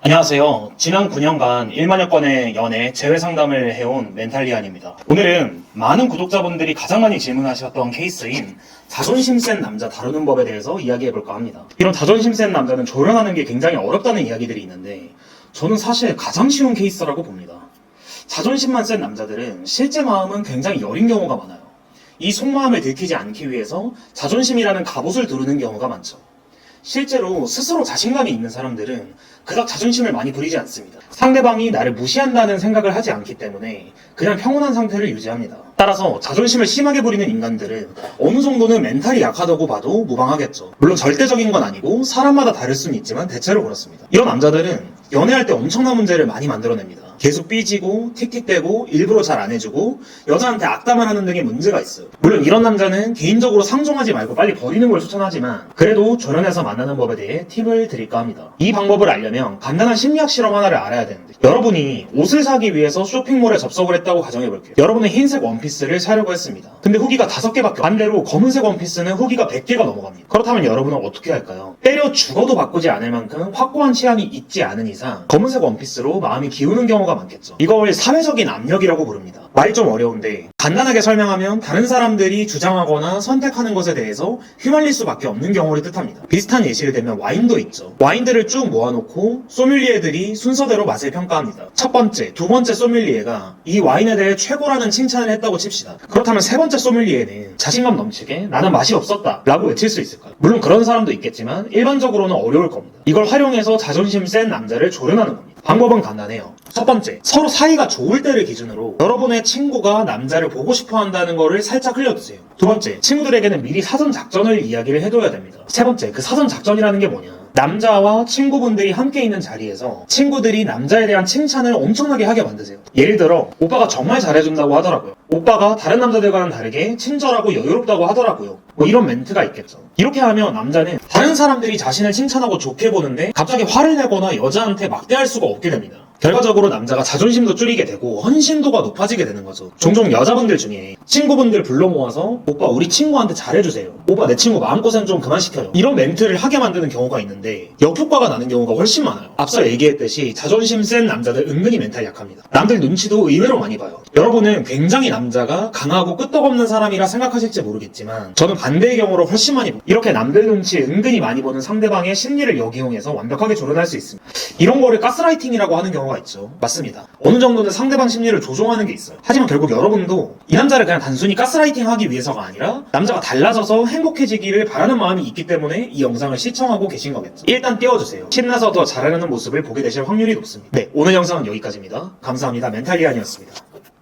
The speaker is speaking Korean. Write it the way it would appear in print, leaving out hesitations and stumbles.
안녕하세요. 지난 9년간 1만여 건의 연애, 재회 상담을 해온 멘탈리안입니다. 오늘은 많은 구독자분들이 가장 많이 질문하셨던 케이스인 자존심 센 남자 다루는 법에 대해서 이야기해볼까 합니다. 이런 자존심 센 남자는 조련하는 게 굉장히 어렵다는 이야기들이 있는데 저는 사실 가장 쉬운 케이스라고 봅니다. 자존심만 센 남자들은 실제 마음은 굉장히 여린 경우가 많아요. 이 속마음을 들키지 않기 위해서 자존심이라는 갑옷을 두르는 경우가 많죠. 실제로 스스로 자신감이 있는 사람들은 그닥 자존심을 많이 부리지 않습니다. 상대방이 나를 무시한다는 생각을 하지 않기 때문에 그냥 평온한 상태를 유지합니다. 따라서 자존심을 심하게 부리는 인간들은 어느 정도는 멘탈이 약하다고 봐도 무방하겠죠. 물론 절대적인 건 아니고 사람마다 다를 수는 있지만 대체로 그렇습니다. 이런 남자들은 연애할 때 엄청난 문제를 많이 만들어냅니다. 계속 삐지고 틱틱대고 일부러 잘 안 해주고 여자한테 악담을 하는 등의 문제가 있어요. 물론 이런 남자는 개인적으로 상종하지 말고 빨리 버리는 걸 추천하지만 그래도 조련해서 만나는 법에 대해 팁을 드릴까 합니다. 이 방법을 알려면 간단한 심리학 실험 하나를 알아야 되는데, 여러분이 옷을 사기 위해서 쇼핑몰에 접속을 했다고 가정해볼게요. 여러분은 흰색 원피스를 사려고 했습니다. 근데 후기가 5개밖에 반대로 검은색 원피스는 후기가 100개가 넘어갑니다. 그렇다면 여러분은 어떻게 할까요? 때려 죽어도 바꾸지 않을 만큼 확고한 취향이 있지 않은 이상 검은색 원피스로 마음이 기우는 경우가 많겠죠. 이걸 사회적인 압력이라고 부릅니다. 말이 좀 어려운데 간단하게 설명하면 다른 사람들이 주장하거나 선택하는 것에 대해서 휘말릴 수밖에 없는 경우를 뜻합니다. 비슷한 예시를 들면 와인도 있죠. 와인들을 쭉 모아놓고 소믈리에들이 순서대로 맛을 평가합니다. 첫 번째, 두 번째 소믈리에가 이 와인에 대해 최고라는 칭찬을 했다고 칩시다. 그렇다면 세 번째 소믈리에는 자신감 넘치게 나는 맛이 없었다 라고 외칠 수 있을까요? 물론 그런 사람도 있겠지만 일반적으로는 어려울 겁니다. 이걸 활용해서 자존심 센 남자를 조련하는 겁니다. 방법은 간단해요. 첫 번째, 서로 사이가 좋을 때를 기준으로 여러분의 친구가 남자를 보고 싶어 한다는 거를 살짝 흘려주세요. 두 번째, 친구들에게는 미리 사전 작전을 이야기를 해둬야 됩니다. 세 번째, 그 사전 작전이라는 게 뭐냐? 남자와 친구분들이 함께 있는 자리에서 친구들이 남자에 대한 칭찬을 엄청나게 하게 만드세요. 예를 들어 오빠가 정말 잘해준다고 하더라고요. 오빠가 다른 남자들과는 다르게 친절하고 여유롭다고 하더라고요. 뭐 이런 멘트가 있겠죠. 이렇게 하면 남자는 다른 사람들이 자신을 칭찬하고 좋게 보는데 갑자기 화를 내거나 여자한테 막대할 수가 없게 됩니다. 결과적으로 남자가 자존심도 줄이게 되고 헌신도가 높아지게 되는 거죠. 종종 여자분들 중에 친구분들 불러 모아서 오빠 우리 친구한테 잘해주세요. 오빠 내 친구 마음고생 좀 그만 시켜요. 이런 멘트를 하게 만드는 경우가 있는데 역효과가 나는 경우가 훨씬 많아요. 앞서 얘기했듯이 자존심 센 남자들 은근히 멘탈 약합니다. 남들 눈치도 의외로 많이 봐요. 여러분은 굉장히 남자가 강하고 끄떡없는 사람이라 생각하실지 모르겠지만 저는 반대의 경우로 훨씬 많이 봐요. 이렇게 남들 눈치 은근히 많이 보는 상대방의 심리를 역이용해서 완벽하게 조련할 수 있습니다. 이런 거를 가스라이팅이라고 하는 경우가 있죠. 맞습니다. 어느 정도는 상대방 심리를 조종하는 게 있어요. 하지만 결국 여러분도 이 남자를 그냥 단순히 가스라이팅 하기 위해서가 아니라 남자가 달라져서 행복해지기를 바라는 마음이 있기 때문에 이 영상을 시청하고 계신 거겠죠. 일단 띄워주세요. 신나서 더 잘하려는 모습을 보게 되실 확률이 높습니다. 네, 오늘 영상은 여기까지입니다. 감사합니다. 멘탈리안이었습니다.